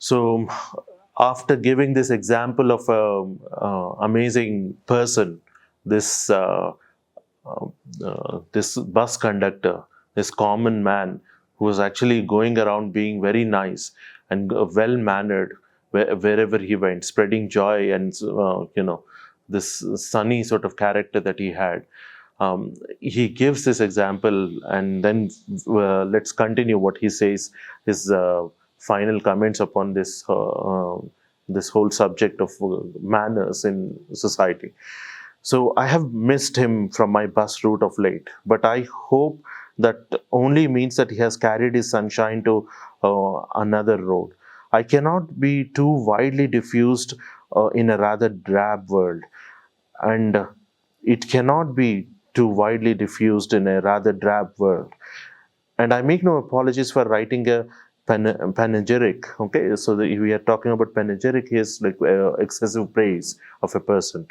So, after giving this example of a amazing person, this uh, this bus conductor, this common man who was actually going around being very nice and well mannered wherever he went, spreading joy and this sunny sort of character that he had. He gives this example, and then let's continue what he says. His final comments upon this whole subject of manners in society. So I have missed him from my bus route of late, but I hope that only means that he has carried his sunshine to another road. I cannot be too widely diffused in a rather drab world, and it cannot be too widely diffused in a rather drab world. And I make no apologies for writing a panegyric. Okay, so we are talking about panegyric is like excessive praise of a person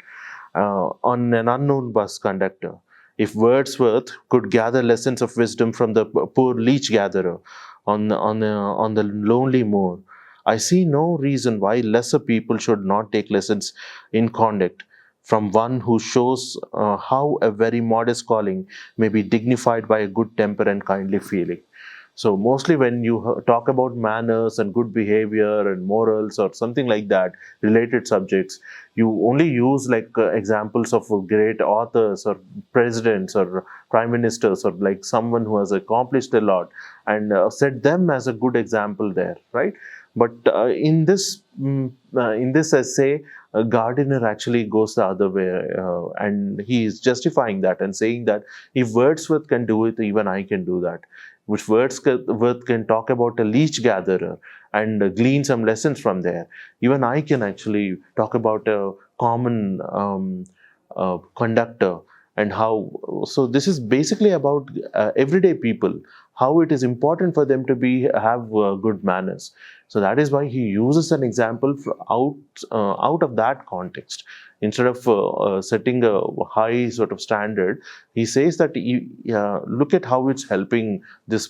on an unknown bus conductor. If Wordsworth could gather lessons of wisdom from the poor leech gatherer on the lonely moor, I see no reason why lesser people should not take lessons in conduct from one who shows how a very modest calling may be dignified by a good temper and kindly feeling. So mostly when you talk about manners and good behavior and morals or something like that, related subjects, you only use like examples of great authors or presidents or prime ministers or like someone who has accomplished a lot and set them as a good example there, right? But in this essay, Gardiner actually goes the other way, and he is justifying that and saying that if Wordsworth can do it, even I can do that. Which Wordsworth can talk about a leech gatherer and glean some lessons from there. Even I can actually talk about a common conductor and how. So this is basically about everyday people, how it is important for them to have good manners. So that is why he uses an example out of that context. Instead of setting a high sort of standard, he says that look at how it's helping this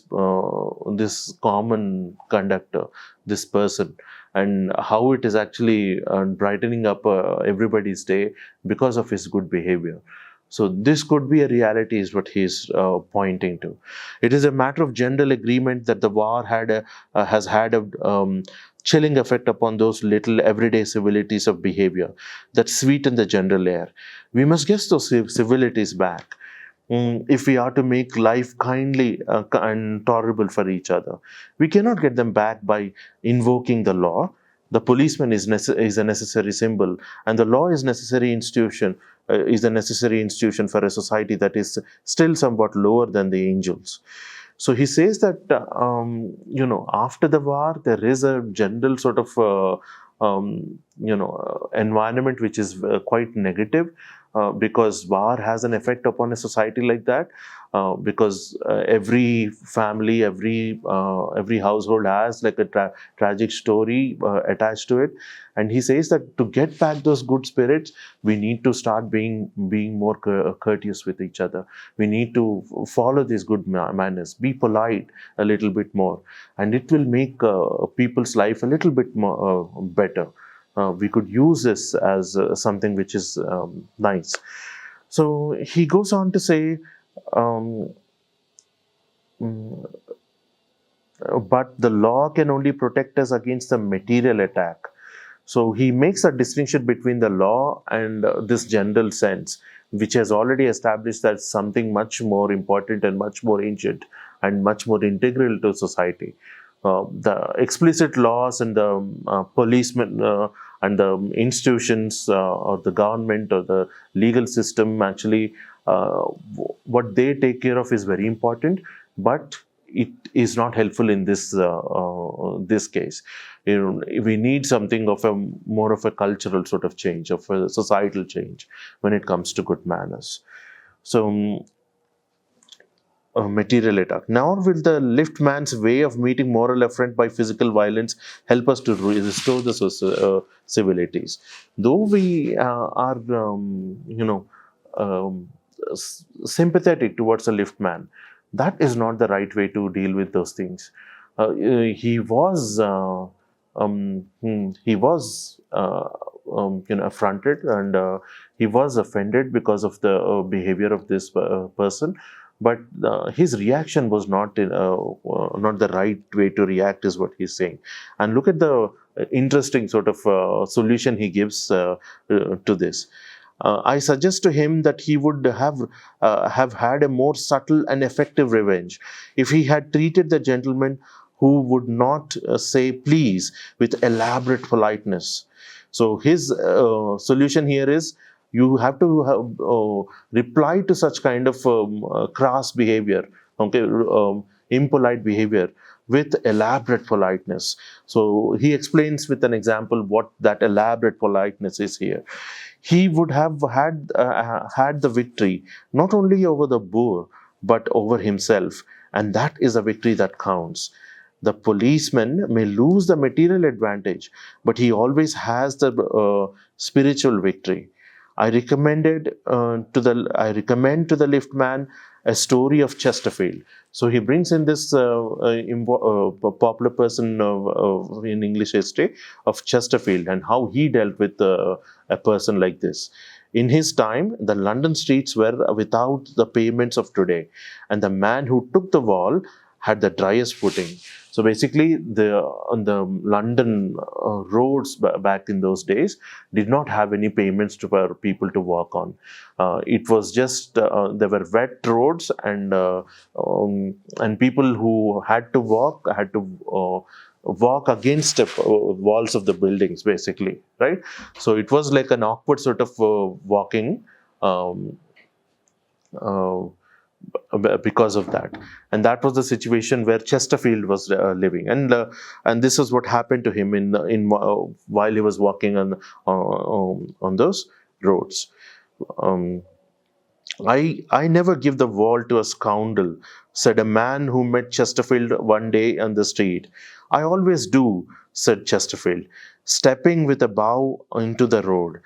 common conductor, this person, and how it is actually brightening up everybody's day because of his good behavior. So this could be a reality, is what he's pointing to. It is a matter of general agreement that the war has had a chilling effect upon those little everyday civilities of behavior that sweeten the general air. We must get those civilities back. If we are to make life kindly and tolerable for each other, we cannot get them back by invoking the law. The policeman is a necessary symbol, and the law is necessary institution. Is a necessary institution for a society that is still somewhat lower than the angels. So he says that after the war there is a general sort of environment which is quite negative, because war has an effect upon a society like that, because every family, every household has like a tragic story attached to it. And he says that to get back those good spirits, we need to start being more courteous with each other. We need to follow these good manners, be polite a little bit more, and it will make people's life a little bit more better. We could use this as something which is nice. So he goes on to say, um, mm, but the law can only protect us against the material attack. So he makes a distinction between the law and this general sense, which has already established that something much more important and much more ancient and much more integral to society. The explicit laws and the policemen and the institutions or the government or the legal system actually, what they take care of is very important, but it is not helpful in this case. We need something of a more of a cultural sort of change, of a societal change when it comes to good manners. So material attack. Nor will the lift man's way of meeting moral affront by physical violence help us to restore the civilities. Though we are, sympathetic towards a lift man, that is not the right way to deal with those things. He was he was affronted, and he was offended because of the behavior of this person. But his reaction was not the right way to react, is what he's saying. And look at the interesting sort of solution he gives to this. I suggest to him that he would have had a more subtle and effective revenge if he had treated the gentleman who would not say please with elaborate politeness. So his solution here is, you have to reply to such kind of crass behavior, okay, impolite behavior, with elaborate politeness. So he explains with an example what that elaborate politeness is here. He would have had the victory not only over the boor but over himself, and that is a victory that counts. The policeman may lose the material advantage, but he always has the spiritual victory. I recommend to the liftman a story of Chesterfield. So he brings in this popular person in English history of Chesterfield, and how he dealt with a person like this. In his time, the London streets were without the pavements of today, and the man who took the wall had the driest footing. So basically, the London roads back in those days did not have any pavements for people to walk on. It was just there were wet roads, and people who had to walk against the walls of the buildings, basically, right? So it was like an awkward sort of walking. Um, uh, because of that, and that was the situation where Chesterfield was living, and this is what happened to him while he was walking on those roads. Um, I never give the world to a scoundrel, said a man who met Chesterfield one day on the street. I always do, said Chesterfield, stepping with a bow into the road.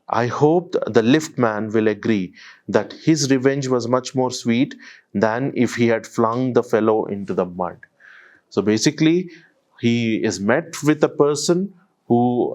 I hope the liftman will agree that his revenge was much more sweet than if he had flung the fellow into the mud. So basically, he is met with a person who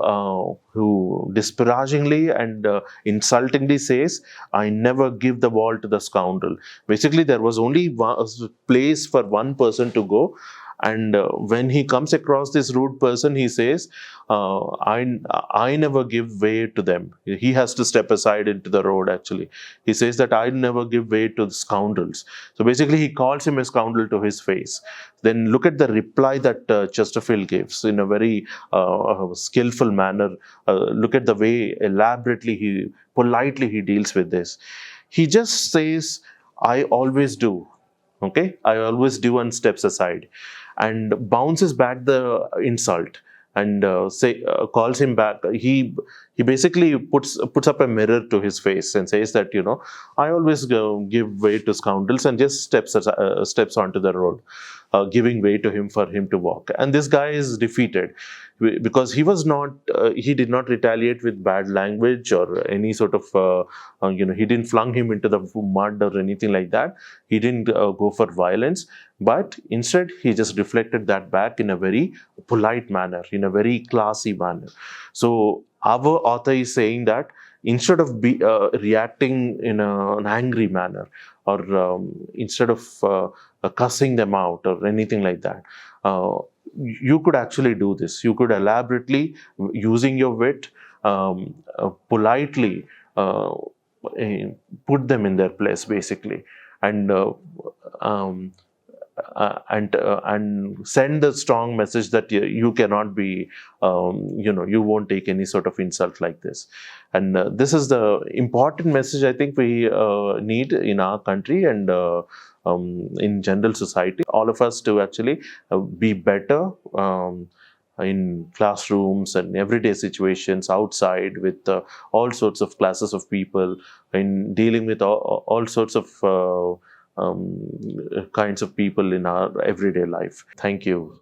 disparagingly and insultingly says, "I never give the ball to the scoundrel." Basically, there was only one place for one person to go, and when he comes across this rude person, he says, I never give way to them. He has to step aside into the road, actually. He says that I never give way to the scoundrels. So basically, he calls him a scoundrel to his face. Then look at the reply that Chesterfield gives in a very skillful manner. Look at the way politely he deals with this. He just says, I always do. Okay, I always do, and steps aside and bounces back the insult, and calls him back. He basically puts up a mirror to his face and says that, I always give way to scoundrels, and just steps onto the road, giving way to him for him to walk. And this guy is defeated because he did not retaliate with bad language or any sort of he didn't flung him into the mud or anything like that. He didn't go for violence, but instead he just reflected that back in a very polite manner, in a very classy manner. So our author is saying that instead of reacting in an angry manner, or instead of cussing them out or anything like that, you could actually do this. You could elaborately, using your wit, politely put them in their place, basically, and and send the strong message that you cannot be, you won't take any sort of insult like this. And this is the important message I think we need in our country, and in general society, all of us, to actually be better in classrooms and everyday situations, outside with all sorts of classes of people, in dealing with all sorts of kinds of people in our everyday life. Thank you.